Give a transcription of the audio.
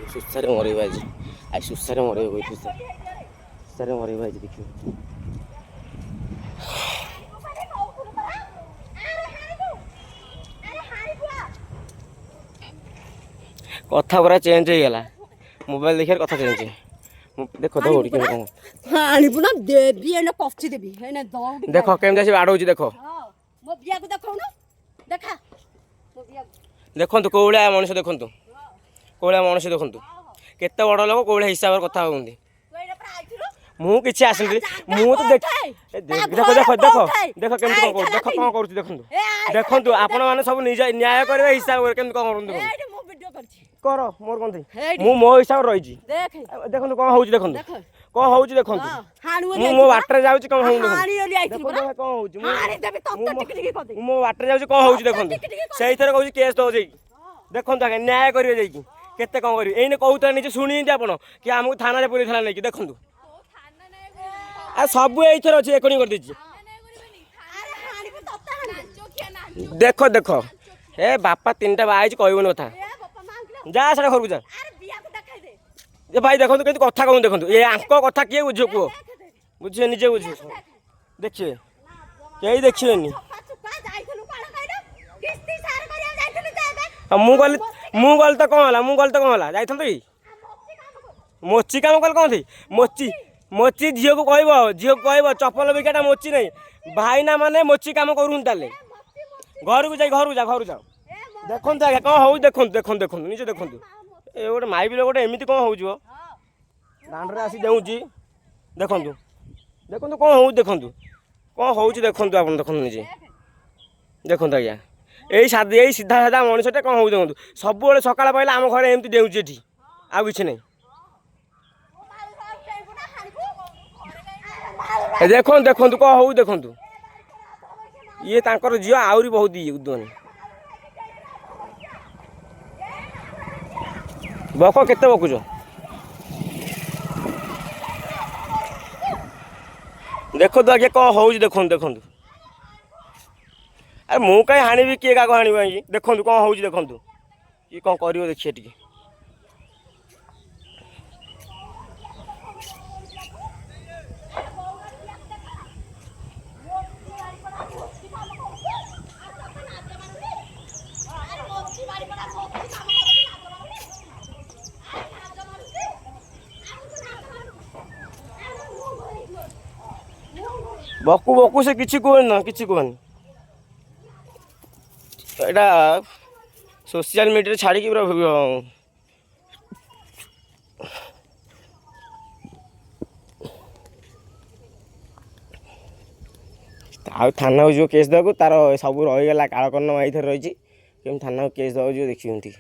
सुसारे मरेगा आज आज सुसारे मरेगा कोई सुसारे मरेगा आज देखियो कथा पूरा चेंज हो गला मोबाइल देखार कथा चेंज देखो दौड़ी के आनिबु ना देबी एने कफची देबी एने दौड़ी देखो केम जासी बाडौची देखो मो बिया को देखौ ना देखा मो बिया देखंतु कोउला मनुष्य देखंतु कोउला मनुष्य देखंतु केते बड़ लोक कोउला हिसाब कथा होंदी मु किछि आसिन मु तो देख देखो देखो देखो देखो केम कोन देखो कोन करूची देखंतु देखंतु आपण माने सब न्याय करबे हिसाब केम कोन करंतु एटे मो वीडियो करछि कर मोर कोन मु मो हिसाब रहिछि देख देखंतु कोन होउची देखंतु कोन होउची देखंतु मु मो वाटर जाउची कोन होउची हानी ओली आइछि देखो देखो कोन होउची हानी देबी तत्त टिक टिक कर दे मो वाटर जाउची कोन होउची देखंतु सेही थरे कहउची केस दो जेई देखंतु आगे न्याय करबे जेई केते कोन करबे एने कहउता निजे सुनिंदी आपण कि हमहु थाना रे पुलिस थाना नै कि देखंतु आ सब एथर अछि एकोनी कर दिछि देखो देखो ए बापा तीनटा बाइज कहबो कथा जा सारा घर को जा अरे बिया को देखाई दे ए भाई देखंतु केति कथा कहू देखंतु ए आंको कथा किए बुझियो को बुझिए निजे बुझियो देखिए केही देखिएनी मु गल तो कौन होला मु गल तो कौन होला जाइथन कि मोची काम कल कौन थी मोची मोची झियो को कहबो चप्पल बिकाटा मोची नहीं भाईना माने मोची काम करून ताले घर को जा देखंतु आगे कौन हो देखंतु निजे देखंतु ए गोटे माई बिल गोटे एमिति कौन होउजो दांडरे आसी देउची देखंतु देखंतु कौन हो देखंतु कौन होउची देखंतु आपन देखंतु निजे देखंतु आज्ञा यही सीधा साधा मनुष्यटे कौन हो देखंतु सब बेले सकाळ पाइला आम घरे एमती देउची एठी आ किछि नै देखंतु देखंतु कौन हो देखंतु ये तांकर झियो आउरी बहुत इए उद्दनी बक केते बकुछ देखो तो आगे कौन हो देखंतु अरे मु कहीं हाणिबी किए क्या हाणिबी देखंतु कौन हो देखंतु कि कौन करियो देखिए टिके ବକୁ ବକୁ ସେ କିଛି କୁହନି ନା କିଛି କୁହନି। ଏଇଟା ସୋସିଆଲ ମିଡ଼ିଆରେ ଛାଡ଼ିକି ପୁରା ଆଉ ଥାନାକୁ ଯିବ କେସ୍ ଦେବାକୁ। ତାର ସବୁ ରହିଗଲା କାଳକର୍ଣ୍ଣ ଏଇଥିରେ ରହିଛି। କେମିତି ଥାନାକୁ କେସ୍ ଦେବାକୁ ଯିବ ଦେଖିଛନ୍ତି।